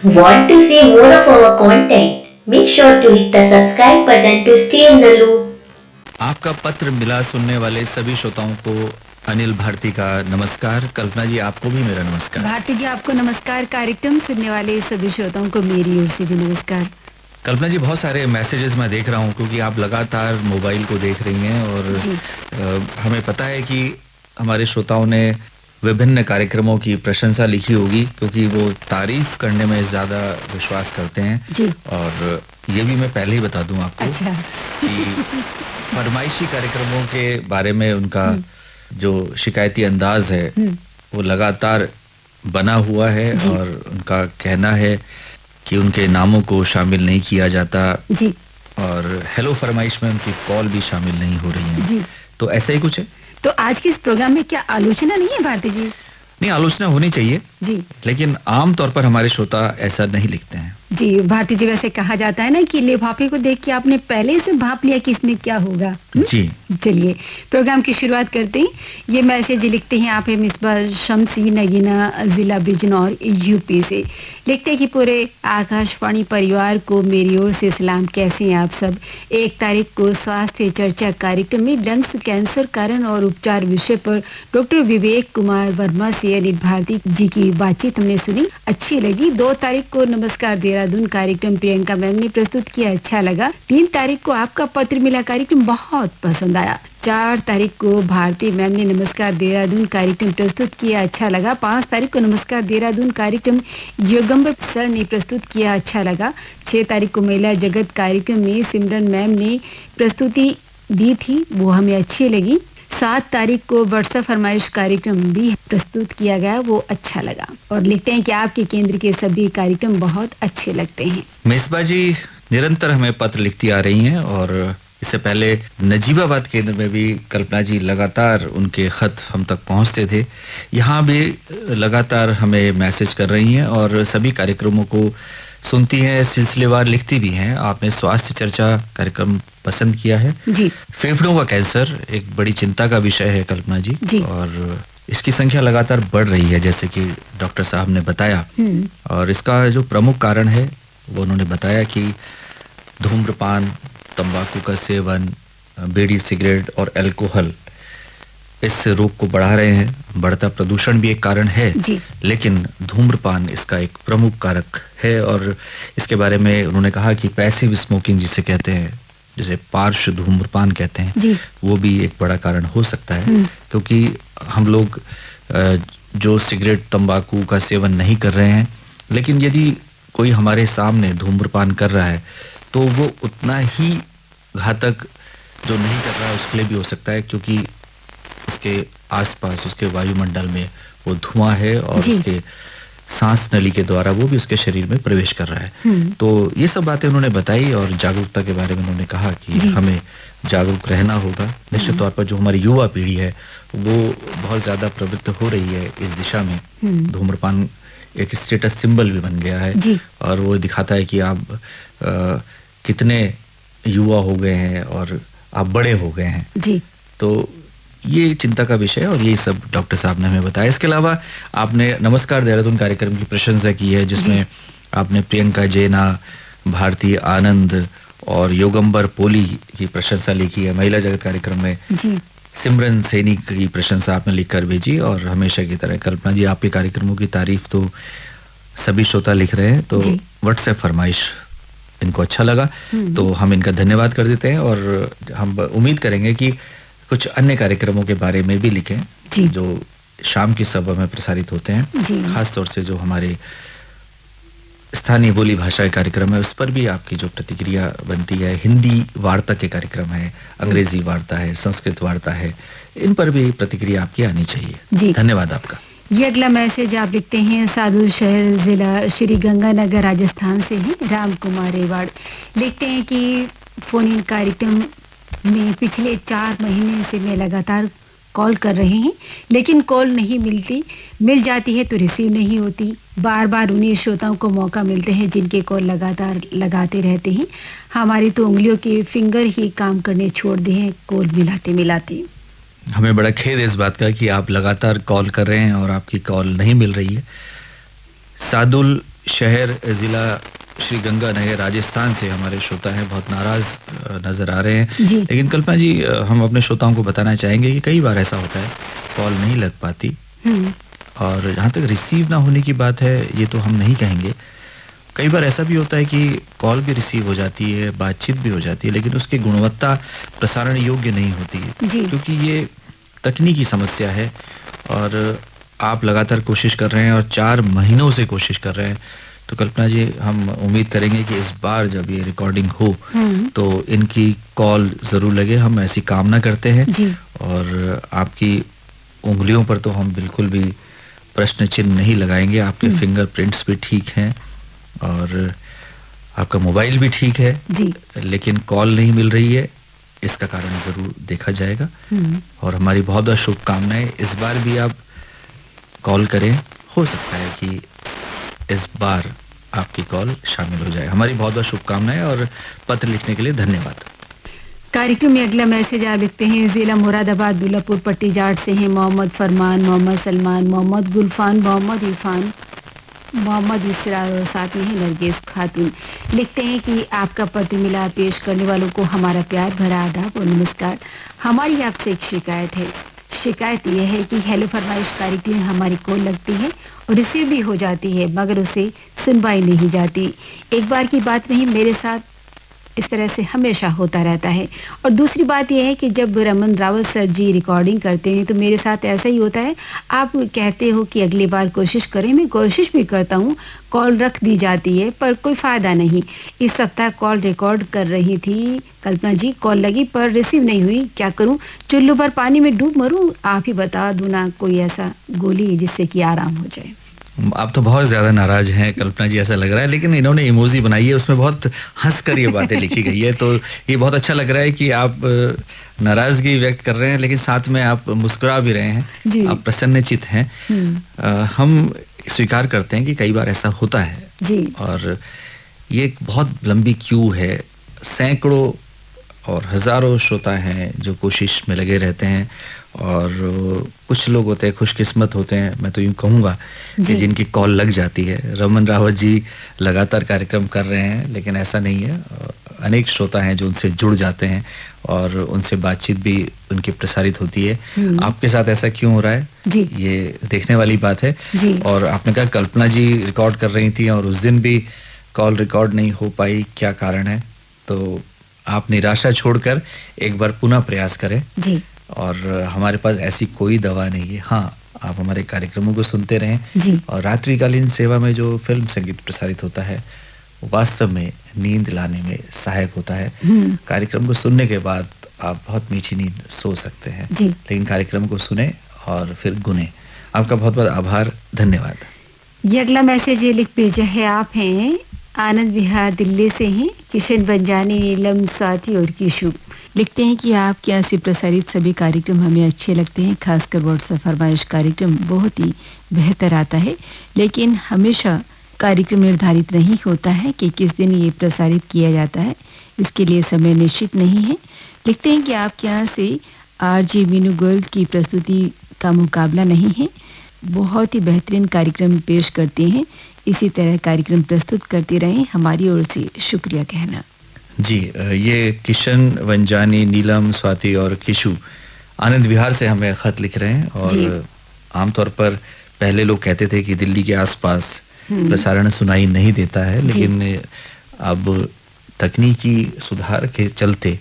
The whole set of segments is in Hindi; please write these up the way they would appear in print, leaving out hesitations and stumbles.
Want to see more of our content? Make sure to hit the subscribe button to stay in the loop. आपका पत्र मिला सुनने वाले सभी श्रोताओं को अनिल भारती का नमस्कार। कल्पना जी, आपको भी मेरा नमस्कार। भारती जी, आपको नमस्कार। कार्यक्रम सुनने वाले सभी श्रोताओं को मेरी ओर से भी नमस्कार। कल्पना जी, बहुत सारे मैसेजेस मैं देख रहा हूँ क्योंकि आप लगातार मोबाइल को देख रही हैं और हमें पता है कि हमारे श्रोताओं ने विभिन्न कार्यक्रमों की प्रशंसा लिखी होगी क्योंकि वो तारीफ करने में ज़्यादा विश्वास करते हैं जी। और ये भी मैं पहले ही बता दूं आपको अच्छा। कि फरमाइशी कार्यक्रमों के बारे में उनका जो शिकायती अंदाज है वो लगातार बना हुआ है और उनका कहना है कि उनके नामों को शामिल नहीं किया जाता जी। और हेलो फरमाइश में उनकी कॉल भी शामिल नहीं हो रही है जी। तो ऐसा ही कुछ है। तो आज के इस प्रोग्राम में क्या आलोचना नहीं है भारती जी? नहीं, आलोचना होनी चाहिए जी, लेकिन आम तौर पर हमारे श्रोता ऐसा नहीं लिखते हैं। जी भारती जी, वैसे कहा जाता है ना कि लिफाफे को देख के आपने पहले से भाप लिया कि इसमें क्या होगा। जी, चलिए प्रोग्राम की शुरुआत करते हैं। ये मैसेज लिखते हैं आप है मिसबा शम्सी, नगीना, जिला बिजनौर, यूपी से। लिखते हैं कि पूरे आकाशवाणी परिवार को मेरी ओर से सलाम। कैसे हैं आप सब? 1 तारीख को स्वास्थ्य चर्चा कार्यक्रम में लंग्स कैंसर कारण और उपचार विषय पर डॉक्टर विवेक कुमार वर्मा से अनिल भारती जी की बातचीत हमने सुनी, अच्छी लगी। 2 तारीख को नमस्कार देहरादून कार्यक्रम प्रियंका मैम ने प्रस्तुत किया, अच्छा लगा। 3 तारीख को आपका पत्र मिला कार्यक्रम बहुत पसंद आया। 4 तारीख को भारती मैम ने नमस्कार देहरादून कार्यक्रम प्रस्तुत किया, अच्छा लगा। 5 तारीख को नमस्कार देहरादून कार्यक्रम योगंबर सर ने प्रस्तुत किया, अच्छा लगा। 6 तारीख को महिला जगत कार्यक्रम में सिमरन मैम ने प्रस्तुति दी थी, वो हमें अच्छी लगी। 7 तारीख को व्हाट्सएप फरमाइश कार्यक्रम भी प्रस्तुत किया गया, वो अच्छा लगा। और लिखते हैं कि आपके केंद्र के सभी कार्यक्रम बहुत अच्छे लगते हैं। मिसबा जी निरंतर हमें पत्र लिखती आ रही हैं और इससे पहले नजीबाबाद केंद्र में भी कल्पना जी लगातार उनके खत हम तक पहुंचते थे। यहाँ भी लगातार हमें मैसेज कर रही हैं और सभी कार्यक्रमों को सुनती हैं, सिलसिलेवार लिखती भी हैं। आपने स्वास्थ्य चर्चा कार्यक्रम पसंद किया है जी। फेफड़ों का कैंसर एक बड़ी चिंता का विषय है कल्पना जी, और इसकी संख्या लगातार बढ़ रही है जैसे कि डॉक्टर साहब ने बताया। और इसका जो प्रमुख कारण है वो उन्होंने बताया कि धूम्रपान, तंबाकू का सेवन, बीड़ी, सिगरेट और अल्कोहल इस रोग को बढ़ा रहे हैं। बढ़ता प्रदूषण भी एक कारण है लेकिन धूम्रपान इसका एक प्रमुख कारक है और इसके बारे में उन्होंने कहा कि पैसिव स्मोकिंग जिसे कहते हैं, जिसे पार्श्व धूम्रपान कहते हैं, वो भी एक बड़ा कारण हो सकता है क्योंकि हम लोग जो सिगरेट, तंबाकू का सेवन नहीं कर रहे हैं लेकिन यदि कोई हमारे सामने धूम्रपान कर रहा है तो वो उतना ही घातक जो नहीं कर रहा है उसके लिए भी हो सकता है क्योंकि उसके आसपास उसके वायुमंडल में वो धुआं है और उसके सांस नली के द्वारा वो भी उसके शरीर में प्रवेश कर रहा है। तो ये सब बातें उन्होंने बताई और जागरूकता के बारे में उन्होंने कहा कि हमें जागरूक रहना होगा। निश्चित तौर पर जो हमारी युवा पीढ़ी है वो बहुत ज्यादा प्रवृत्त हो रही है इस दिशा में। धूम्रपान एक स्टेटस सिंबल भी बन गया है और वो दिखाता है कि आप कितने युवा हो गए हैं और आप बड़े हो गए हैं। तो ये चिंता का विषय है और ये सब डॉक्टर साहब ने हमें बताया। इसके अलावा आपने नमस्कार देहरादून कार्यक्रम की प्रशंसा की है जिसमें आपने प्रियंका जेना, भारती आनंद और योगंबर पोली की प्रशंसा लिखी है। महिला जगत कार्यक्रम में सिमरन सैनी की प्रशंसा आपने लिखकर भेजी और हमेशा की तरह कल्पना जी आपके कार्यक्रमों की तारीफ तो सभी श्रोता लिख रहे हैं, तो व्हाट्सएप फरमाइश इनको अच्छा लगा तो हम इनका धन्यवाद कर देते हैं और हम उम्मीद करेंगे कि कुछ अन्य कार्यक्रमों के बारे में भी लिखें जो शाम की सभा में प्रसारित होते हैं। खास तौर से जो हमारे स्थानीय बोली भाषा के कार्यक्रम है उस पर भी आपकी जो प्रतिक्रिया बनती है। हिंदी वार्ता के कार्यक्रम है, अंग्रेजी वार्ता है, संस्कृत वार्ता है, इन पर भी प्रतिक्रिया आपकी आनी चाहिए। धन्यवाद आपका। ये अगला मैसेज आप लिखते हैं साधु शहर जिला श्री गंगानगर राजस्थान से है राम कुमार रेवाड़। लिखते हैं कि फोन इन कार्यक्रम में पिछले 4 महीने से मैं लगातार कॉल कर रहे हैं लेकिन कॉल नहीं मिलती, मिल जाती है तो रिसीव नहीं होती। बार बार उन्हीं श्रोताओं को मौका मिलते हैं जिनके कॉल लगातार लगाते रहते हैं। हमारी तो उंगलियों के फिंगर ही काम करने छोड़ दिए हैं कॉल मिलाते मिलाते। हमें बड़ा खेद है इस बात का कि आप लगातार कॉल कर रहे हैं और आपकी कॉल नहीं मिल रही है। सादुल शहर ज़िला श्री गंगानगर राजस्थान से हमारे श्रोता हैं, बहुत नाराज़ नज़र आ रहे हैं। लेकिन कल्पना जी, हम अपने श्रोताओं को बताना चाहेंगे कि कई बार ऐसा होता है कॉल नहीं लग पाती, और जहाँ तक रिसीव ना होने की बात है ये तो हम नहीं कहेंगे। कई बार ऐसा भी होता है कि कॉल भी रिसीव हो जाती है, बातचीत भी हो जाती है, लेकिन उसकी गुणवत्ता प्रसारण योग्य नहीं होती है, क्योंकि ये तकनीकी समस्या है और आप लगातार कोशिश कर रहे हैं और 4 महीनों से कोशिश कर रहे हैं। तो कल्पना जी, हम उम्मीद करेंगे कि इस बार जब ये रिकॉर्डिंग हो तो इनकी कॉल ज़रूर लगे, हम ऐसी कामना करते हैं। और आपकी उंगलियों पर तो हम बिल्कुल भी प्रश्न चिन्ह नहीं लगाएंगे, आपके फिंगरप्रिंट्स भी ठीक हैं और आपका मोबाइल भी ठीक है, लेकिन कॉल नहीं मिल रही है, इसका कारण ज़रूर देखा जाएगा। और हमारी बहुत बहुत शुभकामनाएं, इस बार भी आप कॉल करें, हो सकता है कि इस बार आपकी कॉल शामिल हो जाए। हमारी बहुत बहुत शुभकामनाएं और पत्र लिखने के लिए धन्यवाद। कार्यक्रम में अगला मैसेज आप लिखते हैं, जिला मुरादाबाद दुल्लापुर पट्टी जाट से हैं मोहम्मद फरमान, मोहम्मद सलमान, मोहम्मद गुलफान, मोहम्मद इरफान, मोहम्मद इसरार और साथ में है नरगिस खातून। लिखते हैं कि आपका पत्र मिला, पेश करने वालों को हमारा प्यार भरा आदाब और नमस्कार। हमारी आपसे एक शिकायत है। शिकायत यह है कि हेलो फरमाइश कार्यक्रम हमारी कॉल लगती है और रिसीव भी हो जाती है, मगर उसे सुनवाई नहीं जाती। एक बार की बात नहीं, मेरे साथ इस तरह से हमेशा होता रहता है। और दूसरी बात यह है कि जब रमन रावत सर जी रिकॉर्डिंग करते हैं तो मेरे साथ ऐसा ही होता है। आप कहते हो कि अगली बार कोशिश करें, मैं कोशिश भी करता हूँ, कॉल रख दी जाती है पर कोई फ़ायदा नहीं। इस सप्ताह कॉल रिकॉर्ड कर रही थी कल्पना जी, कॉल लगी पर रिसीव नहीं हुई, क्या करूँ? चुल्लू भर पानी में डूब मरूँ? आप ही बता दो ना कोई ऐसा गोली जिससे कि आराम हो जाए। आप तो बहुत ज़्यादा नाराज़ हैं कल्पना जी, ऐसा लग रहा है, लेकिन इन्होंने इमोजी बनाई है, उसमें बहुत हंसकर ये बातें लिखी गई है, तो ये बहुत अच्छा लग रहा है कि आप नाराज़गी व्यक्त कर रहे हैं लेकिन साथ में आप मुस्कुरा भी रहे हैं, आप प्रसन्नचित्त हैं। हम स्वीकार करते हैं कि कई बार ऐसा होता है और ये एक बहुत लंबी क्यू है, सैकड़ों और हज़ारों श्रोता हैं जो कोशिश में लगे रहते हैं और कुछ लोग होते हैं खुशकिस्मत होते हैं, मैं तो यूँ कहूँगा कि जिनकी कॉल लग जाती है। रमन रावत जी लगातार कार्यक्रम कर रहे हैं लेकिन ऐसा नहीं है, अनेक श्रोता हैं जो उनसे जुड़ जाते हैं और उनसे बातचीत भी उनकी प्रसारित होती है। आपके साथ ऐसा क्यों हो रहा है ये देखने वाली बात है। और आपने कहा कल्पना जी रिकॉर्ड कर रही थी और उस दिन भी कॉल रिकॉर्ड नहीं हो पाई, क्या कारण है? तो आप निराशा छोड़कर एक बार पुनः प्रयास करें और हमारे पास ऐसी कोई दवा नहीं है। हाँ, आप हमारे कार्यक्रमों को सुनते रहें और रात्रिकालीन सेवा में जो फिल्म संगीत प्रसारित होता है वास्तव में नींद लाने में सहायक होता है। कार्यक्रम को सुनने के बाद आप बहुत मीठी नींद सो सकते हैं, लेकिन कार्यक्रम को सुने और फिर गुने। आपका बहुत बहुत आभार, धन्यवाद। ये अगला मैसेज ये लिख भेजा है, आप हैं आनंद विहार दिल्ली से हैं, किशन बंजानी, नीलम, स्वाति और किशु। लिखते हैं कि आपके यहाँ से प्रसारित सभी कार्यक्रम हमें अच्छे लगते हैं, खासकर व्हाट्सएप फरमाइश कार्यक्रम बहुत ही बेहतर आता है, लेकिन हमेशा कार्यक्रम निर्धारित नहीं होता है कि किस दिन ये प्रसारित किया जाता है, इसके लिए समय निश्चित नहीं है। लिखते हैं कि आपके यहाँ से आरजे मीनू गोयल की प्रस्तुति का मुकाबला नहीं है, बहुत ही बेहतरीन कार्यक्रम पेश करते हैं, इसी तरह कार्यक्रम प्रस्तुत करते रहें, हमारी ओर से शुक्रिया कहना। जी, ये किशन वंजानी, नीलम, स्वाति और किशु आनंद विहार से हमें खत लिख रहे हैं और आमतौर पर पहले लोग कहते थे कि दिल्ली के आसपास प्रसारण सुनाई नहीं देता है, लेकिन अब तकनीकी सुधार के चलते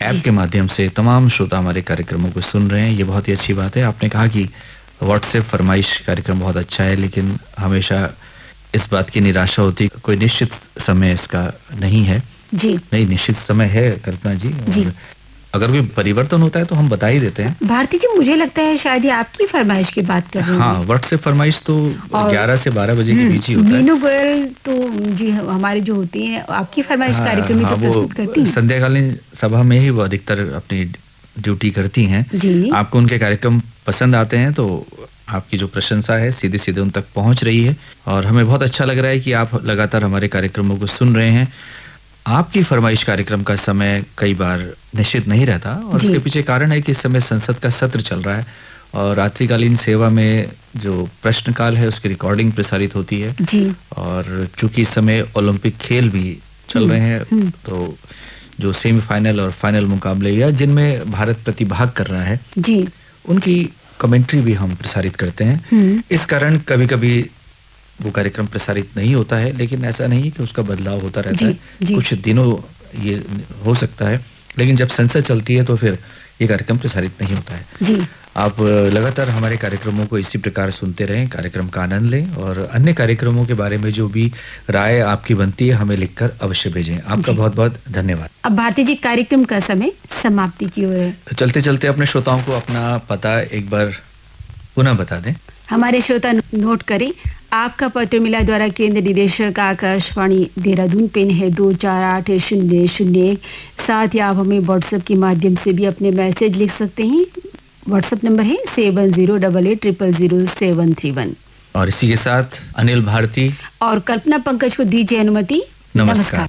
ऐप के माध्यम से तमाम श्रोता हमारे कार्यक्रमों को सुन रहे हैं, ये बहुत ही अच्छी बात है। आपने कहा कि व्हाट्सएप फरमाइश कार्यक्रम बहुत अच्छा है, लेकिन हमेशा इस बात की निराशा होती, कोई निश्चित समय इसका नहीं है। नहीं, निश्चित समय है कल्पना जी। अगर कोई परिवर्तन होता है तो हम बता ही देते हैं। भारती जी, मुझे लगता है शायद ये आपकी फरमाइश की बात कर रहे हैं। हाँ, व्हाट्सएप फरमाइश तो 11 से 12 बजे के बीच ही होता है। मीनू गोयल तो जी हमारे जो होती हैं आपकी फरमाइश कार्यक्रम में तो प्रस्तुत करती हैं। संध्याकालीन सभा में ही वो अधिकतर अपनी ड्यूटी करती हैं। आपको उनके कार्यक्रम पसंद आते हैं तो आपकी जो प्रशंसा है सीधे सीधे उन तक पहुंच रही है और हमें बहुत अच्छा लग रहा है कि आप लगातार हमारे कार्यक्रमों को सुन रहे हैं। आपकी फरमाइश कार्यक्रम का समय कई बार निश्चित नहीं रहता और इसके पीछे कारण है कि इस समय संसद का सत्र चल रहा है और रात्रिकालीन सेवा में जो प्रश्नकाल है उसकी रिकॉर्डिंग प्रसारित होती है जी। और चूंकि इस समय ओलंपिक खेल भी चल रहे हैं तो जो सेमीफाइनल और फाइनल मुकाबले या जिनमें भारत प्रतिभाग कर रहा है जी, उनकी कमेंट्री भी हम प्रसारित करते हैं। इस कारण कभी-कभी वो कार्यक्रम प्रसारित नहीं होता है, लेकिन ऐसा नहीं कि उसका बदलाव होता रहता है। कुछ दिनों ये हो सकता है, लेकिन जब संसद चलती है तो फिर ये कार्यक्रम प्रसारित नहीं होता है। जी। आप लगातार हमारे कार्यक्रमों को इसी प्रकार सुनते रहें, कार्यक्रम का आनंद लें और अन्य कार्यक्रमों के बारे में जो भी राय आपकी बनती है हमें लिखकर अवश्य भेजें। आपका बहुत-बहुत धन्यवाद। अब भारती जी, कार्यक्रम का समय समाप्ति की ओर है। तो चलते-चलते अपने श्रोताओं को अपना पता एक बार पुनः बता दें। हमारे श्रोता नोट करें, आपका पत्र मिला द्वारा केंद्र निदेशक आकाशवाणी देहरादून, पिन है 248001। साथ ही आप हमें व्हाट्सएप के माध्यम से भी अपने मैसेज लिख सकते हैं। व्हाट्सएप नंबर है 7088000731। और इसी के साथ अनिल भारती और कल्पना पंकज को दीजिए अनुमति। नमस्कार।